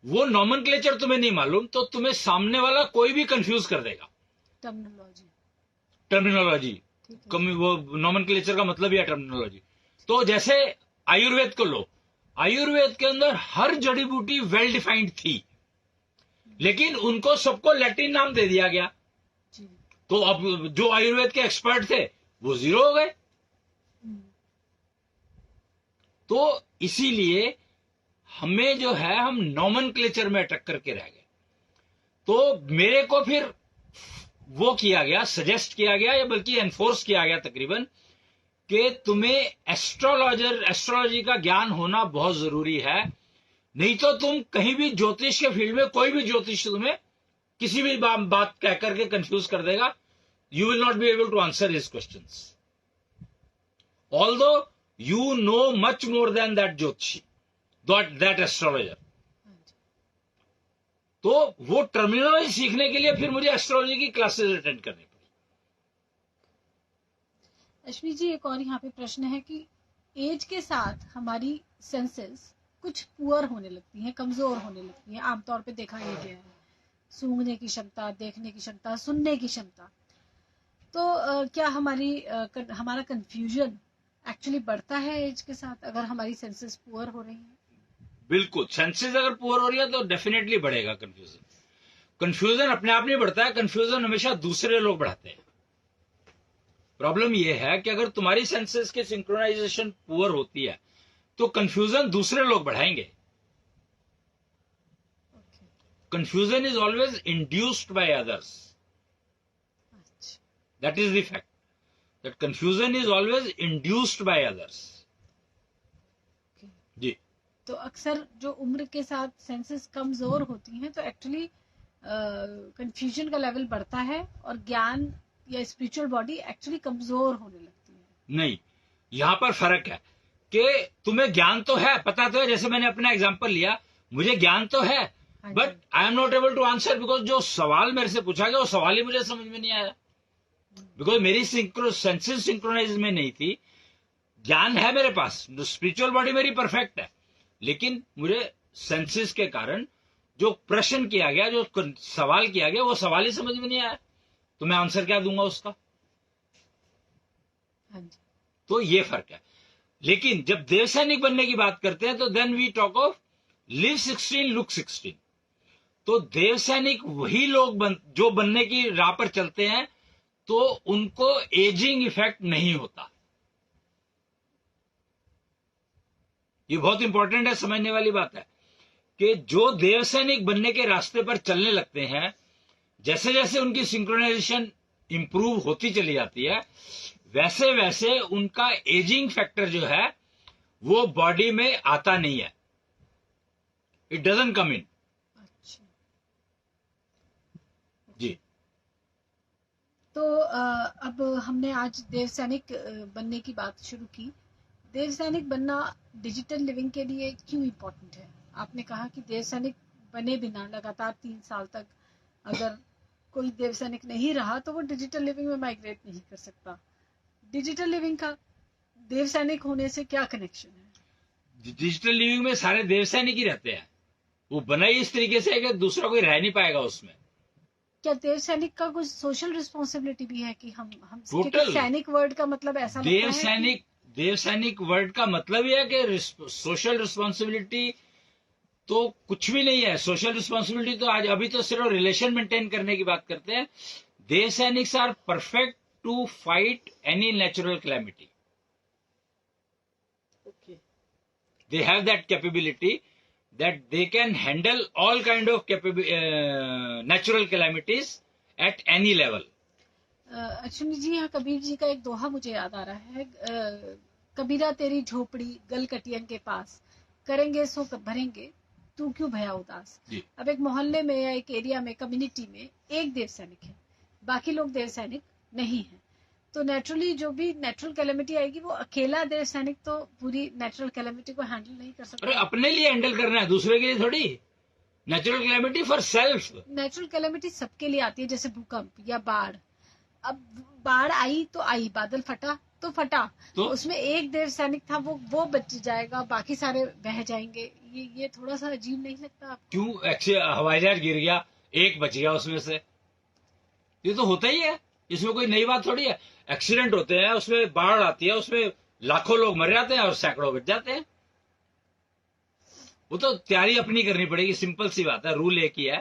Speaker 2: वो नोमेनक्लेचर तुम्हें नहीं मालूम तो तुम्हें सामने वाला कोई भी कंफ्यूज कर देगा। टर्मिनोलॉजी वो नोमेनक्लेचर का मतलब ही है टर्मिनोलॉजी। तो जैसे आयुर्वेद को लो, आयुर्वेद के अंदर हर जड़ी बूटी वेल डिफाइंड थी, लेकिन उनको सबको लैटिन नाम दे दिया गया। तो अब जो आयुर्वेद के एक्सपर्ट थे वो जीरो हो गए। तो इसीलिए हमें जो है, हम नोमेनक्लेचर में अटक करके रह गए। तो मेरे को फिर वो किया गया, सजेस्ट किया गया, या बल्कि एनफोर्स किया गया तकरीबन, कि तुम्हें एस्ट्रोलॉजी का ज्ञान होना बहुत जरूरी है। नहीं तो तुम कहीं भी ज्योतिष के फील्ड में, कोई भी ज्योतिष तुम्हें किसी भी बात कह करके कंफ्यूज कर देगा। You will not be able to answer his questions, although you know much more than that ज्योतिषी, दैट एस्ट्रोलॉजर। तो वो टर्मिनोलॉजी सीखने के लिए फिर मुझे एस्ट्रोलॉजी की क्लासेस अटेंड करनी पड़ी।
Speaker 1: अश्विनी जी, एक और यहाँ पे प्रश्न है कि एज के साथ हमारी सेंसेस कुछ पुअर होने लगती हैं, कमजोर होने लगती हैं, आमतौर पे देखा ही गया है। सूंघने की क्षमता, देखने की क्षमता, सुनने की क्षमता। तो क्या हमारा कंफ्यूजन एक्चुअली बढ़ता है एज के साथ, अगर हमारी सेंसेस पुअर हो रही हैं?
Speaker 2: बिल्कुल, सेंसेस अगर पुअर हो रही है तो डेफिनेटली बढ़ेगा कंफ्यूजन। कंफ्यूजन अपने आप नहीं बढ़ता है, कंफ्यूजन हमेशा दूसरे लोग बढ़ाते हैं। प्रॉब्लम यह है कि अगर तुम्हारी सेंसेस की सिंक्रोनाइजेशन पुअर होती है तो कंफ्यूजन दूसरे लोग बढ़ाएंगे। Confusion is always induced by others, that is the fact, that confusion is always induced by others. जी।
Speaker 1: तो अक्सर जो उम्र के साथ सेंसेस कमजोर होती हैं तो एक्चुअली कंफ्यूजन का लेवल बढ़ता है और ज्ञान या स्पिरिचुअल बॉडी एक्चुअली कमजोर होने लगती है।
Speaker 2: नहीं, यहां पर फर्क है कि तुम्हें ज्ञान तो है, पता तो है, जैसे मैंने अपना एग्जांपल लिया, मुझे ज्ञान तो है, but I am not able to answer, because जो सवाल मेरे से पूछा गया वो सवाल ही मुझे समझ में नहीं आया, बिकॉज मेरी सेंसेस सिंक्रोनाइज में नहीं थी। ज्ञान है मेरे पास, स्पिरिचुअल बॉडी मेरी परफेक्ट है, लेकिन मुझे सेंसेस के कारण जो प्रश्न किया गया, जो सवाल किया गया, वो सवाल ही समझ में नहीं आया, तो मैं आंसर क्या दूंगा उसका? तो ये फर्क है। लेकिन जब देव सैनिक बनने की बात करते हैं तो then we talk of live 16 look 16। तो देव सैनिक वही लोग जो बनने की राह पर चलते हैं तो उनको एजिंग इफेक्ट नहीं होता। ये बहुत इंपॉर्टेंट है, समझने वाली बात है कि जो देव सैनिक बनने के रास्ते पर चलने लगते हैं, जैसे जैसे उनकी सिंक्रोनाइजेशन इंप्रूव होती चली जाती है, वैसे वैसे उनका एजिंग फैक्टर जो है वो बॉडी में आता नहीं है, इट डजंट कम इन। जी।
Speaker 1: तो अब हमने आज देव सैनिक बनने की बात शुरू की, देव सैनिक बनना डिजिटल लिविंग के लिए क्यों इम्पोर्टेंट है? आपने कहा कि देव सैनिक बने बिना लगातार 3 साल तक अगर कोई देव सैनिक नहीं रहा तो वो डिजिटल लिविंग में माइग्रेट नहीं कर सकता। डिजिटल लिविंग का देव सैनिक होने से क्या कनेक्शन है?
Speaker 2: डिजिटल लिविंग में सारे देव सैनिक ही रहते हैं। वो बना ही इस तरीके से है कि दूसरा कोई रह नहीं पाएगा उसमें।
Speaker 1: क्या देव सैनिक का कुछ सोशल रिस्पॉन्सिबिलिटी भी है कि हम
Speaker 2: Total.
Speaker 1: क्योंकि सैनिक वर्ड का मतलब ऐसा लगता है कि
Speaker 2: देव सैनिक वर्ड का मतलब ही है कि सोशल रिस्पॉन्सिबिलिटी तो कुछ भी नहीं है। सोशल रिस्पॉन्सिबिलिटी तो आज अभी तो सिर्फ रिलेशन मेंटेन करने की बात करते हैं। देव सैनिक्स are perfect to fight any natural calamity. They have that capability that they can handle all kind of natural calamities at any level.
Speaker 1: Ashwini ji, यहाँ कबीर जी का एक दोहा मुझे याद आ रहा है। कबीरा तेरी झोपड़ी गलकटियन के पास, करेंगे सो भरेंगे तू क्यों भया उदास। अब एक मोहल्ले में या एक एरिया में, कम्युनिटी में एक देव सैनिक है, बाकी लोग देव सैनिक नहीं है, तो नेचुरली जो भी नेचुरल कैलेमिटी आएगी वो अकेला देव सैनिक तो पूरी नेचुरल कैलेमिटी को हैंडल नहीं कर सकता।
Speaker 2: अरे अपने लिए हैंडल करना है, दूसरे के लिए थोड़ी। Natural calamity for self.
Speaker 1: Natural calamity सबके लिए आती है, जैसे भूकंप या बाढ़। अब बाढ़ आई तो आई, बादल फटा तो फटा, तो उसमें एक देव सैनिक था, वो बच जाएगा, बाकी सारे बह जाएंगे। ये थोड़ा सा अजीब नहीं लगता आपको?
Speaker 2: क्यों? हवाई जहाज गिर गया, एक बच गया उसमें से, ये तो होता ही है, इसमें कोई नई बात थोड़ी है। एक्सीडेंट होते हैं, उसमें बाढ़ आती है, उसमें लाखों लोग मर जाते हैं और सैकड़ों बच जाते हैं। वो तो तैयारी अपनी करनी पड़ेगी। सिंपल सी बात है। रूल एक ही है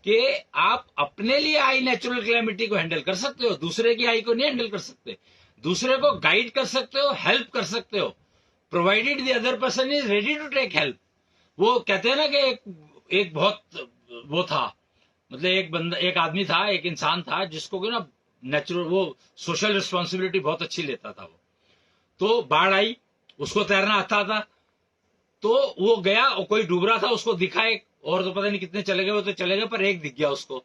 Speaker 2: कि आप अपने लिए आई नेचुरल कैलेमिटी को हैंडल कर सकते हो, दूसरे की आई को नहीं हैंडल कर सकते। दूसरे को गाइड कर सकते हो, हेल्प कर सकते हो, provided the other person is ready to take help. वो कहते हैं ना कि एक बहुत वो था, मतलब एक आदमी था, एक इंसान था जिसको कि ना नेचुरल वो सोशल रिस्पॉन्सिबिलिटी बहुत अच्छी लेता था। वो तो बाढ़ आई, उसको तैरना आता था, तो वो गया और कोई डूब रहा था, उसको दिखा एक, और तो पता नहीं कितने चले गए, वो तो चले गए, पर एक दिख गया उसको,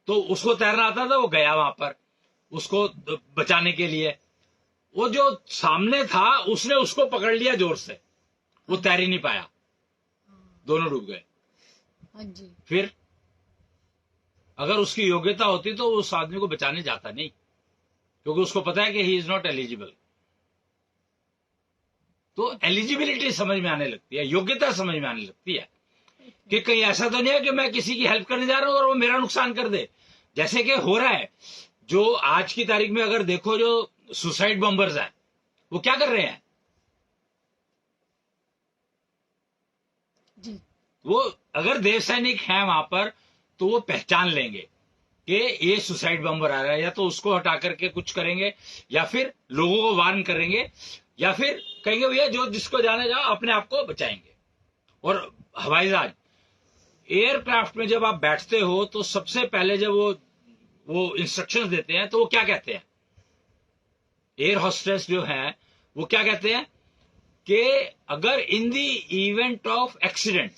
Speaker 2: तो उसको तैरना आता था, वो गया वहां पर उसको बचाने के लिए। वो जो सामने था उसने उसको पकड़ लिया जोर से, वो तैर ही नहीं पाया, दोनों डूब गए।
Speaker 1: हाँ जी।
Speaker 2: फिर अगर उसकी योग्यता होती तो उस आदमी को बचाने जाता नहीं, क्योंकि उसको पता है कि ही इज नॉट एलिजिबल। तो एलिजिबिलिटी समझ में आने लगती है, योग्यता समझ में आने लगती है कि कहीं ऐसा तो नहीं है कि मैं किसी की हेल्प करने जा रहा हूं और वो मेरा नुकसान कर दे, जैसे कि हो रहा है। जो आज की तारीख में अगर देखो, जो सुसाइड बॉम्बर्स हैं, वो क्या कर रहे हैं
Speaker 1: जी।
Speaker 2: वो अगर देव सैनिक हैं वहां पर तो वो पहचान लेंगे कि ये सुसाइड बॉम्बर आ रहा है, या तो उसको हटा करके कुछ करेंगे, या फिर लोगों को वार्न करेंगे, या फिर कहेंगे भैया जो जिसको जाने जाओ, अपने आप को बचाएंगे। और हवाई जहाज, एयरक्राफ्ट में जब आप बैठते हो तो सबसे पहले जब वो इंस्ट्रक्शंस देते हैं तो वो क्या कहते हैं, एयर होस्टेस जो है वो क्या कहते हैं कि अगर इन दी इवेंट ऑफ एक्सीडेंट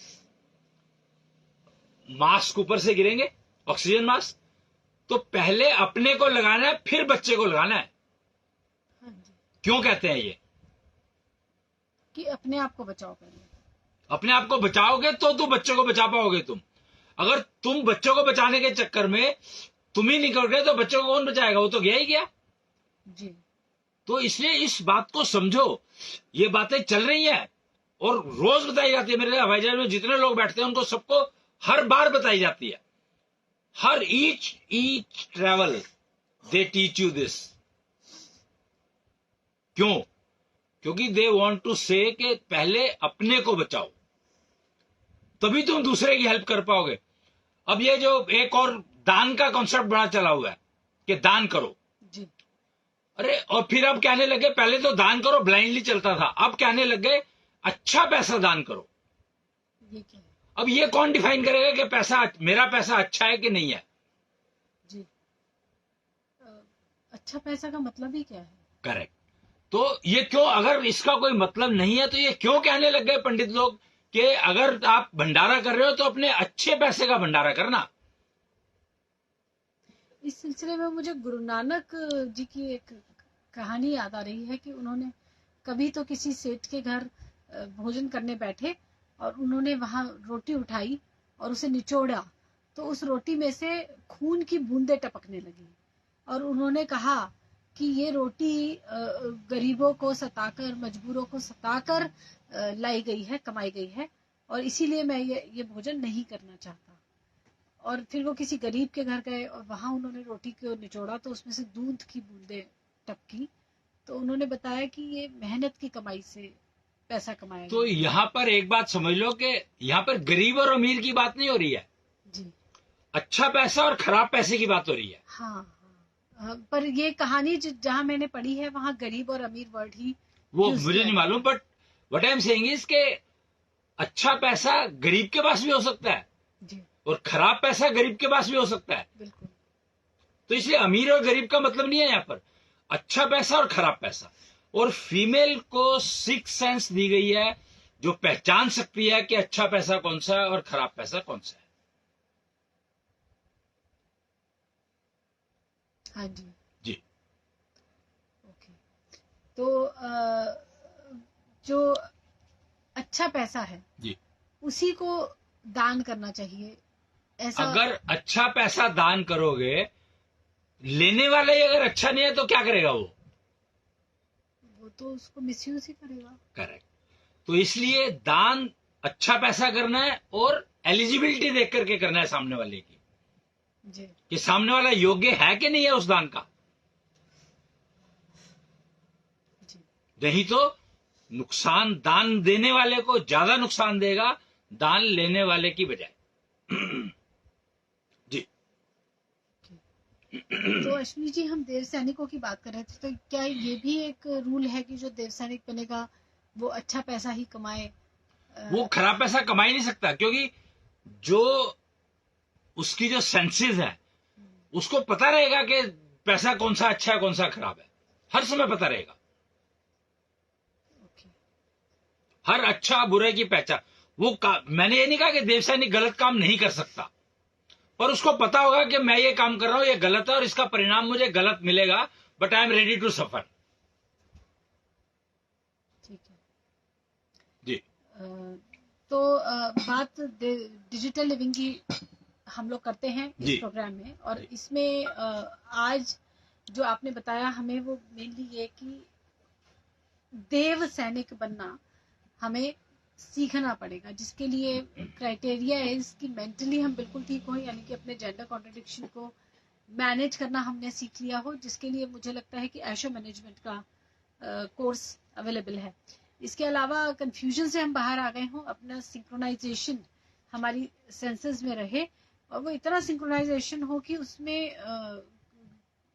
Speaker 2: मास्क ऊपर से गिरेंगे, ऑक्सीजन मास्क, तो पहले अपने को लगाना है, फिर बच्चे को लगाना है। क्यों कहते हैं ये?
Speaker 1: कि अपने आप को बचाओ पहले।
Speaker 2: अपने आप को बचाओगे तो तुम बच्चों को बचा पाओगे। तुम अगर तुम बच्चों को बचाने के चक्कर में तुम ही निकल गए तो बच्चों को कौन बचाएगा? वो तो गया ही गया
Speaker 1: जी।
Speaker 2: तो इसलिए इस बात को समझो, ये बातें चल रही हैं और रोज बताई जाती है। मेरे हवाई जहाज में जितने लोग बैठते हैं उनको सबको हर बार बताई जाती है। हर each travel they teach you this. क्यों? क्योंकि दे वांट टू से कि पहले अपने को बचाओ, तभी तुम दूसरे की हेल्प कर पाओगे। अब ये जो एक और दान का कॉन्सेप्ट बड़ा चला हुआ है कि दान करो
Speaker 1: जी।
Speaker 2: अरे, और फिर अब कहने लगे, पहले तो दान करो ब्लाइंडली चलता था, अब कहने लगे अच्छा पैसा दान करो।
Speaker 1: ये क्या है?
Speaker 2: अब ये कौन डिफाइन करेगा कि पैसा, मेरा पैसा अच्छा है कि नहीं है?
Speaker 1: जी। अच्छा पैसा का मतलब ही क्या है?
Speaker 2: करेक्ट। तो ये क्यों, अगर इसका कोई मतलब नहीं है तो ये क्यों कहने लग गए पंडित लोग कि अगर आप भंडारा कर रहे हो तो अपने अच्छे पैसे का भंडारा करना।
Speaker 1: इस सिलसिले में मुझे गुरु नानक जी की एक कहानी याद आ रही है कि उन्होंने कभी तो किसी सेठ के घर भोजन करने बैठे और उन्होंने वहां रोटी उठाई और उसे निचोड़ा, तो उस रोटी में से खून की बूंदें टपकने लगी और उन्होंने कहा कि ये रोटी गरीबों को सताकर, मजबूरों को सताकर लाई गई है, कमाई गई है, और इसीलिए मैं ये भोजन नहीं करना चाहता। और फिर वो किसी गरीब के घर गए और वहां उन्होंने रोटी को निचोड़ा तो उसमें से दूध की बूंदें टपकी, तो उन्होंने बताया कि ये मेहनत की कमाई से पैसा कमाया
Speaker 2: तो
Speaker 1: गया।
Speaker 2: यहाँ पर एक बात समझ लो कि यहाँ पर गरीब और अमीर की बात नहीं हो रही है,
Speaker 1: जी
Speaker 2: अच्छा पैसा और खराब पैसे की बात हो रही है।
Speaker 1: हाँ, पर ये कहानी जहाँ मैंने पढ़ी है वहां गरीब और अमीर वर्ड ही
Speaker 2: वो
Speaker 1: use
Speaker 2: मुझे
Speaker 1: किया
Speaker 2: नहीं
Speaker 1: गया।
Speaker 2: मालूम, but what I am saying is के अच्छा पैसा गरीब के पास भी हो सकता है
Speaker 1: जी
Speaker 2: और खराब पैसा गरीब के पास भी हो सकता है।
Speaker 1: बिल्कुल।
Speaker 2: तो इसलिए अमीर और गरीब का मतलब नहीं है यहाँ पर, अच्छा पैसा और खराब पैसा। और फीमेल को सिक्स सेंस दी गई है जो पहचान सकती है कि अच्छा पैसा कौन सा है और खराब पैसा कौन सा है।
Speaker 1: हाँ जी
Speaker 2: जी
Speaker 1: ओके। तो जो अच्छा पैसा है
Speaker 2: जी,
Speaker 1: उसी को दान करना चाहिए, ऐसा।
Speaker 2: अगर अच्छा पैसा दान करोगे, लेने वाला ही अगर अच्छा नहीं है तो क्या करेगा
Speaker 1: वो तो उसको मिसयूज ही करेगा।
Speaker 2: करेक्ट। तो इसलिए दान अच्छा पैसा करना है और एलिजिबिलिटी देख करके करना है सामने वाले की,
Speaker 1: जी
Speaker 2: कि सामने वाला योग्य है कि नहीं है उस दान का।
Speaker 1: जी
Speaker 2: नहीं तो नुकसान दान देने वाले को ज्यादा नुकसान देगा दान लेने वाले की बजाय। जी
Speaker 1: तो अश्विनी जी, हम देव सैनिकों की बात कर रहे थे, तो क्या ये भी एक रूल है कि जो देव सैनिक बनेगा वो अच्छा पैसा ही कमाए?
Speaker 2: वो खराब पैसा कमा ही नहीं सकता, क्योंकि जो उसकी जो सेंसेस है उसको पता रहेगा कि पैसा कौन सा अच्छा है कौन सा खराब है, हर समय पता रहेगा।
Speaker 1: ओके।
Speaker 2: हर अच्छा बुरे की पहचान मैंने ये नहीं कहा कि देव सैनिक गलत काम नहीं कर सकता, पर उसको पता होगा कि मैं ये काम कर रहा हूं, ये गलत है और इसका परिणाम मुझे गलत मिलेगा, but I am ready to suffer.
Speaker 1: ठीक है
Speaker 2: जी
Speaker 1: तो बात डिजिटल लिविंग की हम लोग करते हैं इस
Speaker 2: जी।
Speaker 1: प्रोग्राम में, और
Speaker 2: जी।
Speaker 1: इसमें आज जो आपने बताया हमें वो मेनली ये कि देव सैनिक बनना हमें सीखना पड़ेगा, जिसके लिए क्राइटेरिया है इसकी मेंटली हम बिल्कुल ठीक हो, यानी कि अपने जेंडर कॉन्ट्रडिक्शन को मैनेज करना हमने सीख लिया हो, जिसके लिए मुझे लगता है कि एशो मैनेजमेंट का कोर्स अवेलेबल है। इसके अलावा कंफ्यूजन से हम बाहर आ गए हों, अपना सिंक्रोनाइजेशन हमारी सेंसेस में रहे और वो इतना सिंक्रोनाइजेशन हो कि उसमें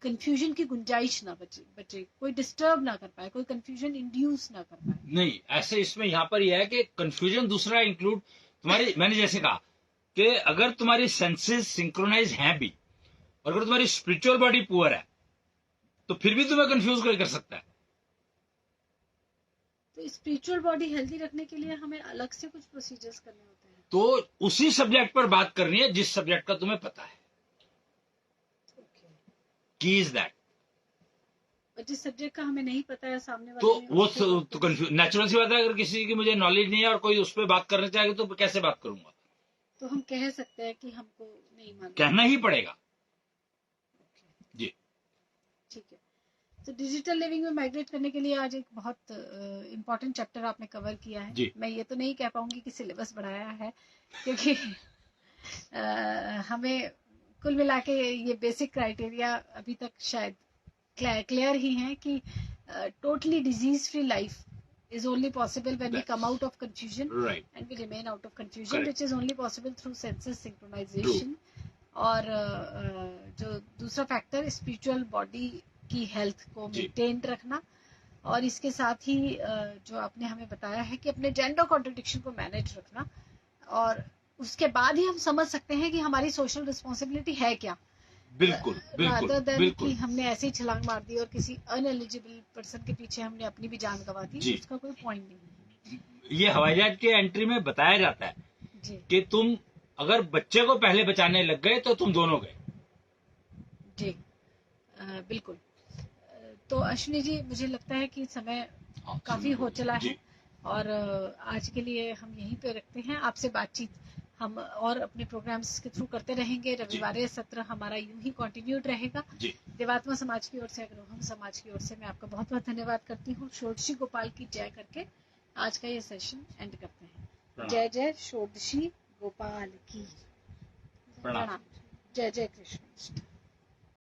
Speaker 1: कंफ्यूजन की गुंजाइश ना बचे, कोई डिस्टर्ब ना कर पाए, कोई कंफ्यूजन इंड्यूस ना कर पाए।
Speaker 2: नहीं, ऐसे इसमें यहां पर यह है कि कंफ्यूजन दूसरा इंक्लूड तुम्हारी, मैंने जैसे कहा कि अगर तुम्हारी सेंसेस सिंक्रोनाइज हैं भी और अगर तुम्हारी स्पिरिचुअल बॉडी पुअर है तो फिर भी तुम्हें कंफ्यूज कोई कर सकता है।
Speaker 1: तो स्पिरिचुअल बॉडी हेल्दी रखने के लिए हमें अलग से कुछ प्रोसीजर्स करने होते हैं?
Speaker 2: तो उसी सब्जेक्ट पर बात करनी है जिस सब्जेक्ट का तुम्हें पता है। की इज दैट।
Speaker 1: और जिस सब्जेक्ट का हमें नहीं पता है सामने वाले
Speaker 2: तो
Speaker 1: ने,
Speaker 2: वो
Speaker 1: उसको
Speaker 2: तो कंफ्यूज नेचुरल सी बात है। अगर किसी की मुझे नॉलेज नहीं है और कोई उस पर बात करना चाहेगा तो कैसे बात करूंगा?
Speaker 1: तो हम कह सकते हैं कि हमको नहीं मालूम,
Speaker 2: कहना ही पड़ेगा। जी
Speaker 1: ठीक है। तो डिजिटल लिविंग में माइग्रेट करने के लिए आज एक बहुत इम्पोर्टेंट चैप्टर आपने कवर किया है।
Speaker 2: जी।
Speaker 1: मैं ये तो नहीं कह पाऊंगी कि सिलेबस बढ़ाया है, क्योंकि हमें कुल मिला के ये बेसिक क्राइटेरिया अभी तक शायद क्लियर ही है कि totally disease free life is only possible when we come out of confusion,
Speaker 2: right,
Speaker 1: and we remain out of confusion,
Speaker 2: correct,
Speaker 1: which is only possible through senses synchronization. और जो दूसरा फैक्टर स्पिरिचुअल बॉडी की हेल्थ को मेंटेन रखना, और इसके साथ ही जो आपने हमें बताया है कि अपने जेंडर कॉन्ट्रडिक्शन को मैनेज रखना, और उसके बाद ही हम समझ सकते हैं कि हमारी सोशल रिस्पॉन्सिबिलिटी है क्या।
Speaker 2: बिल्कुल
Speaker 1: रादर देन
Speaker 2: बिल्कुल
Speaker 1: कि हमने ऐसे ही छलांग मार दी और किसी अनएलिजिबल पर्सन के पीछे हमने अपनी भी जान गंवा दी,
Speaker 2: जी।
Speaker 1: उसका कोई पॉइंट नहीं है।
Speaker 2: ये हवाई जहाज के एंट्री में बताया जाता है
Speaker 1: जी
Speaker 2: कि तुम अगर बच्चे को पहले बचाने लग गए तो तुम दोनों गए।
Speaker 1: जी बिल्कुल। तो अश्विनी जी, मुझे लगता है कि समय
Speaker 2: हाँ,
Speaker 1: काफी हो चला है
Speaker 2: जी।
Speaker 1: और आज के लिए हम यहीं पे रखते हैं। आपसे बातचीत हम और अपने प्रोग्राम्स के थ्रू करते रहेंगे। रविवार सत्र हमारा यूं ही कंटिन्यूड रहेगा।
Speaker 2: जी।
Speaker 1: देवात्मा समाज की ओर से, अग्रहम समाज की ओर से मैं आपका बहुत बहुत धन्यवाद करती हूँ। षोडशी गोपाल की जय करके आज का ये सेशन एंड करते हैं।
Speaker 2: प्रणाम।
Speaker 1: जय जय षोडशी गोपाल की
Speaker 2: प्रणाम।
Speaker 1: जय जय कृष्ण।